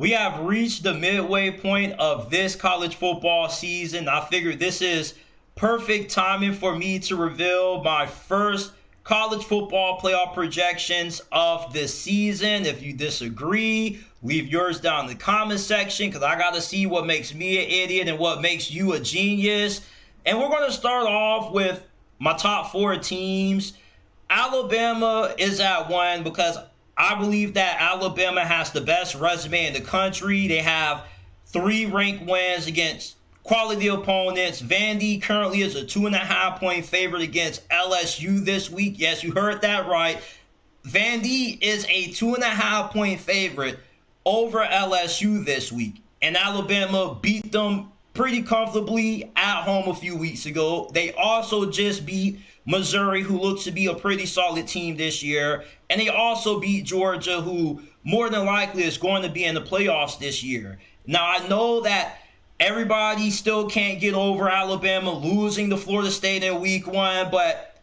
We have reached the midway point of this college football season. I figured this is perfect timing for me to reveal my first college football playoff projections of this season. If you disagree, leave yours down in the comment section because I got to see what makes me an idiot and what makes you a genius. And we're going to start off with my top four teams. Alabama is at one because I believe that Alabama has the best resume in the country. They have 3 ranked wins against quality opponents. Vandy currently is a 2.5-point favorite against LSU this week. Yes, you heard that right. Vandy is a 2.5-point favorite over LSU this week. And Alabama beat them pretty comfortably at home a few weeks ago. They also just beat Missouri, who looks to be a pretty solid team this year. And they also beat Georgia, who more than likely is going to be in the playoffs this year. Now, I know that everybody still can't get over Alabama losing to Florida State in week 1, but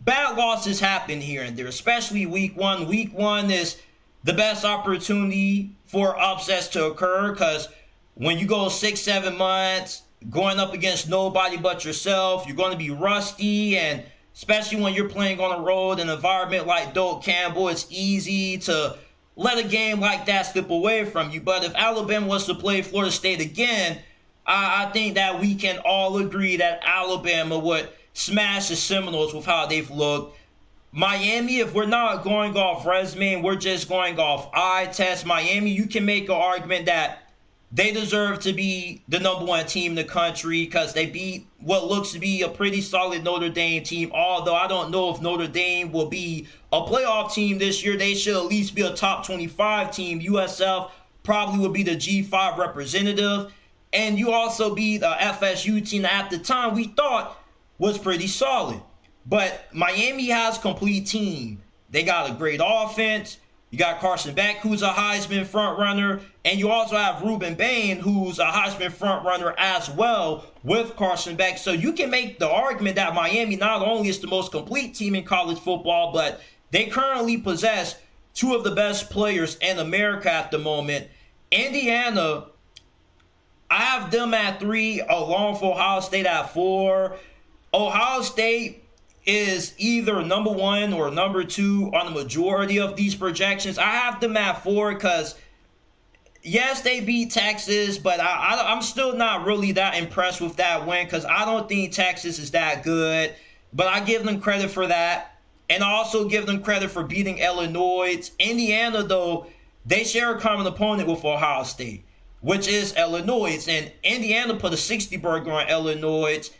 bad losses happen here and there, especially week 1. Week 1 is the best opportunity for upsets to occur because when you go 6-7 months going up against nobody but yourself, you're going to be rusty, and especially when you're playing on the road in an environment like Doak Campbell, it's easy to let a game like that slip away from you. But if Alabama was to play Florida State again, I think that we can all agree that Alabama would smash the Seminoles with how they've looked. Miami, if we're not going off resume, we're just going off eye test. Miami, you can make an argument that they deserve to be the number 1 team in the country because they beat what looks to be a pretty solid Notre Dame team. Although I don't know if Notre Dame will be a playoff team this year. They should at least be a top 25 team. USF probably would be the G5 representative. And you also beat the FSU team that at the time we thought was pretty solid. But Miami has a complete team. They got a great offense. You got Carson Beck, who's a Heisman frontrunner, and you also have Ruben Bain, who's a Heisman frontrunner as well with Carson Beck. So you can make the argument that Miami not only is the most complete team in college football, but they currently possess 2 of the best players in America at the moment. Indiana, I have them at 3, along with Ohio State at 4. Ohio State is either number 1 or number 2 on the majority of these projections. I have them at 4 because, yes, they beat Texas, but I'm still not really that impressed with that win because I don't think Texas is that good. But I give them credit for that. And I also give them credit for beating Illinois. Indiana, though, they share a common opponent with Ohio State, which is Illinois. And Indiana put a 60 burger on Illinois.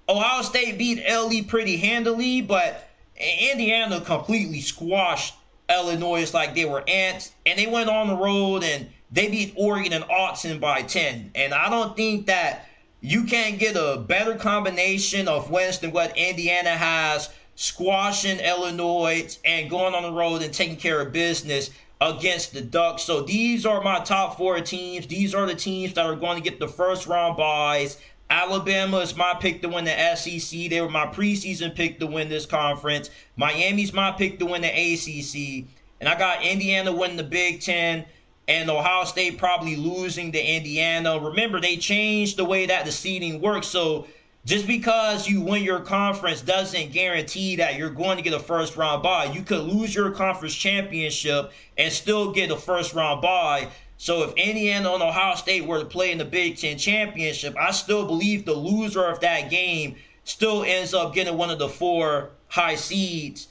Ohio State beat LE pretty handily, but Indiana completely squashed Illinois like they were ants. And they went on the road and they beat Oregon and Autzen by 10. And I don't think that you can get a better combination of wins than what Indiana has, squashing Illinois and going on the road and taking care of business against the Ducks. So these are my top 4 teams. These are the teams that are going to get the first round byes. Alabama is my pick to win the SEC. They were my preseason pick to win this conference. Miami's my pick to win the ACC. And I got Indiana winning the Big Ten and Ohio State probably losing to Indiana. Remember, they changed the way that the seeding works. So just because you win your conference doesn't guarantee that you're going to get a first round bye. You could lose your conference championship and still get a first round bye. So if Indiana and Ohio State were to play in the Big Ten championship, I still believe the loser of that game still ends up getting one of the 4 high seeds.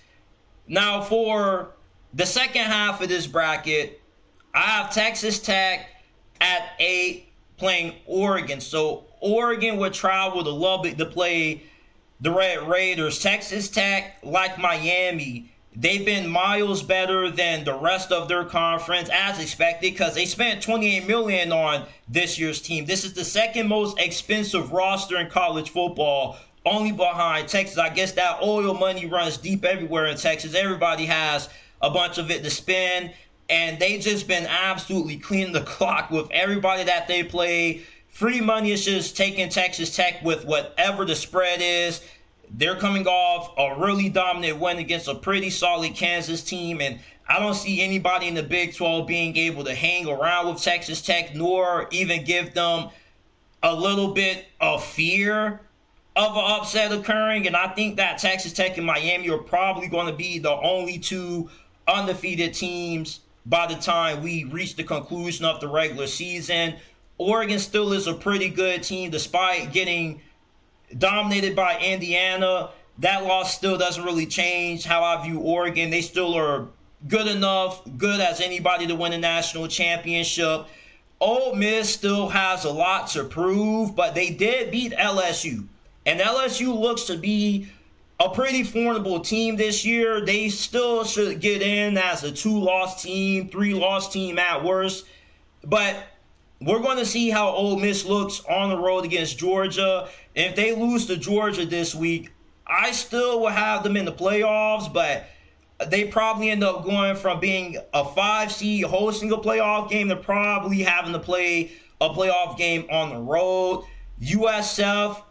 Now for the second half of this bracket, I have Texas Tech at 8 playing Oregon. So Oregon would travel to Lubbock to play the Red Raiders. Texas Tech, like Miami, they've been miles better than the rest of their conference, as expected, because they spent $28 million on this year's team. This is the second most expensive roster in college football, only behind Texas. I guess that oil money runs deep everywhere in Texas. Everybody has a bunch of it to spend, and they just been absolutely cleaning the clock with everybody that they play. Free money is just taking Texas Tech with whatever the spread is. They're coming off a really dominant win against a pretty solid Kansas team, and I don't see anybody in the Big 12 being able to hang around with Texas Tech, nor even give them a little bit of fear of an upset occurring. And I think that Texas Tech and Miami are probably going to be the only two undefeated teams by the time we reach the conclusion of the regular season. Oregon still is a pretty good team despite getting dominated by Indiana. That loss still doesn't really change how I view Oregon. They still are good enough, good as anybody to win a national championship. Ole Miss still has a lot to prove, but they did beat LSU. And LSU looks to be a pretty formidable team this year. They still should get in as a 2-loss team, 3-loss team at worst. But we're going to see how Ole Miss looks on the road against Georgia. And if they lose to Georgia this week, I still will have them in the playoffs, but they probably end up going from being a 5 seed hosting a playoff game to probably having to play a playoff game on the road. USF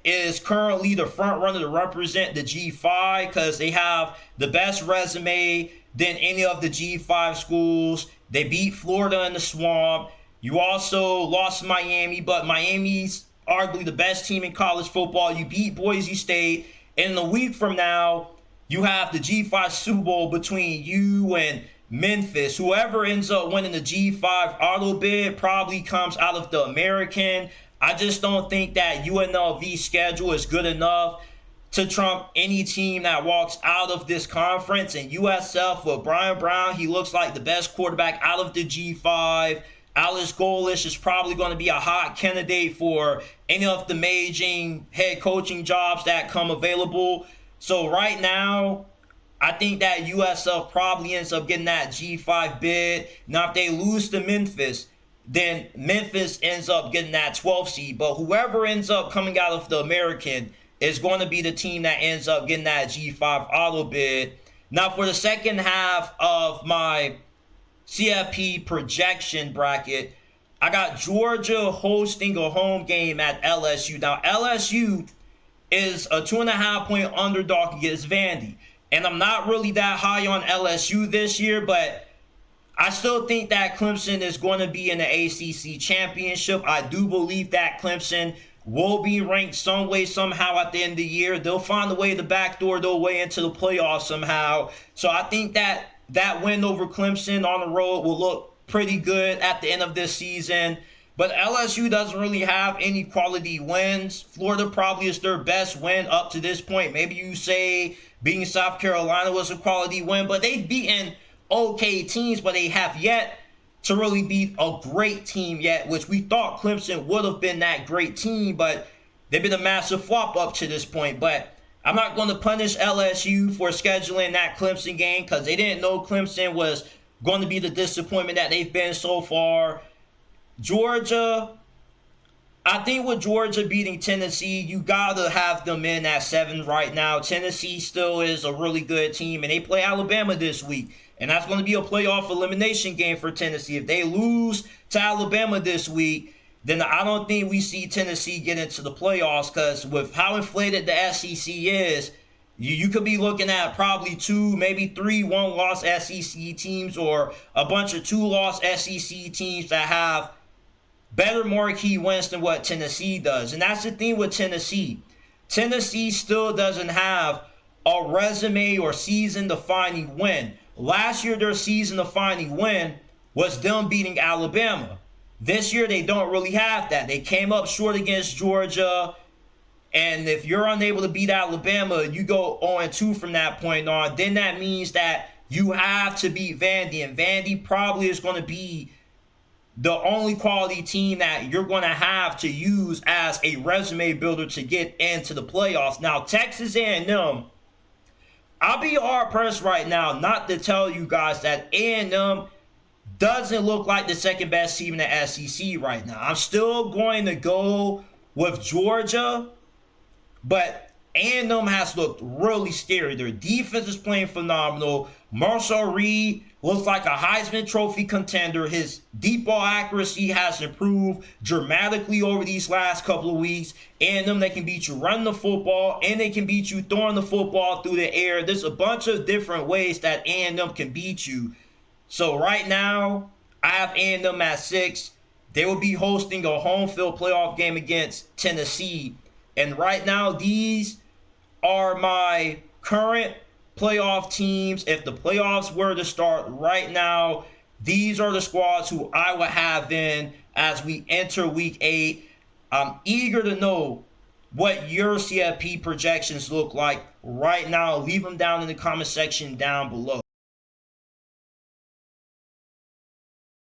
is currently the front runner to represent the G5 because they have the best resume than any of the G5 schools. They beat Florida in the Swamp. You also lost to Miami, but Miami's arguably the best team in college football. You beat Boise State. And a week from now, you have the G5 Super Bowl between you and Memphis. Whoever ends up winning the G5 auto bid probably comes out of the American. I just don't think that UNLV's schedule is good enough to trump any team that walks out of this conference. And USF with Brian Brown, he looks like the best quarterback out of the G5. Alex Golesh is probably going to be a hot candidate for any of the major head coaching jobs that come available. So right now, I think that USF probably ends up getting that G5 bid. Now, if they lose to Memphis, then Memphis ends up getting that 12 seed. But whoever ends up coming out of the American is going to be the team that ends up getting that G5 auto bid. Now, for the second half of my CFP projection bracket, I got Georgia hosting a home game at LSU. Now, LSU is a 2.5-point underdog against Vandy. And I'm not really that high on LSU this year, but I still think that Clemson is going to be in the ACC championship. I do believe that Clemson will be ranked some way, somehow at the end of the year. They'll find a way to backdoor their way into the playoffs somehow. So I think that win over Clemson on the road will look pretty good at the end of this season. But LSU doesn't really have any quality wins. Florida probably is their best win up to this point. Maybe you say beating South Carolina was a quality win, but they've beaten okay teams, but they have yet to really beat a great team yet, which we thought Clemson would have been that great team, but they've been a massive flop up to this point. But I'm not going to punish LSU for scheduling that Clemson game because they didn't know Clemson was going to be the disappointment that they've been so far. Georgia, I think with Georgia beating Tennessee, you got to have them in at 7 right now. Tennessee still is a really good team, and they play Alabama this week. And that's going to be a playoff elimination game for Tennessee. If they lose to Alabama this week, then I don't think we see Tennessee get into the playoffs because with how inflated the SEC is, you could be looking at probably 2, maybe 3 one-loss SEC teams or a bunch of 2-loss SEC teams that have better marquee wins than what Tennessee does. And that's the thing with Tennessee. Tennessee still doesn't have a resume or season-defining win. Last year, their season-defining win was them beating Alabama. This year, they don't really have that. They came up short against Georgia. And if you're unable to beat Alabama, you go 0-2 from that point on. Then that means that you have to beat Vandy. And Vandy probably is going to be the only quality team that you're going to have to use as a resume builder to get into the playoffs. Now, Texas A&M, I'll be hard-pressed right now not to tell you guys that A&M doesn't look like the second-best team in the SEC right now. I'm still going to go with Georgia, but A&M has looked really scary. Their defense is playing phenomenal. Marshall Reed looks like a Heisman Trophy contender. His deep ball accuracy has improved dramatically over these last couple of weeks. A&M, they can beat you running the football, and they can beat you throwing the football through the air. There's a bunch of different ways that A&M can beat you. So right now, I have A&M at 6. They will be hosting a home field playoff game against Tennessee. And right now, these are my current playoff teams. If the playoffs were to start right now, these are the squads who I would have in as we enter week 8. I'm eager to know what your CFP projections look like right now. Leave them down in the comment section down below.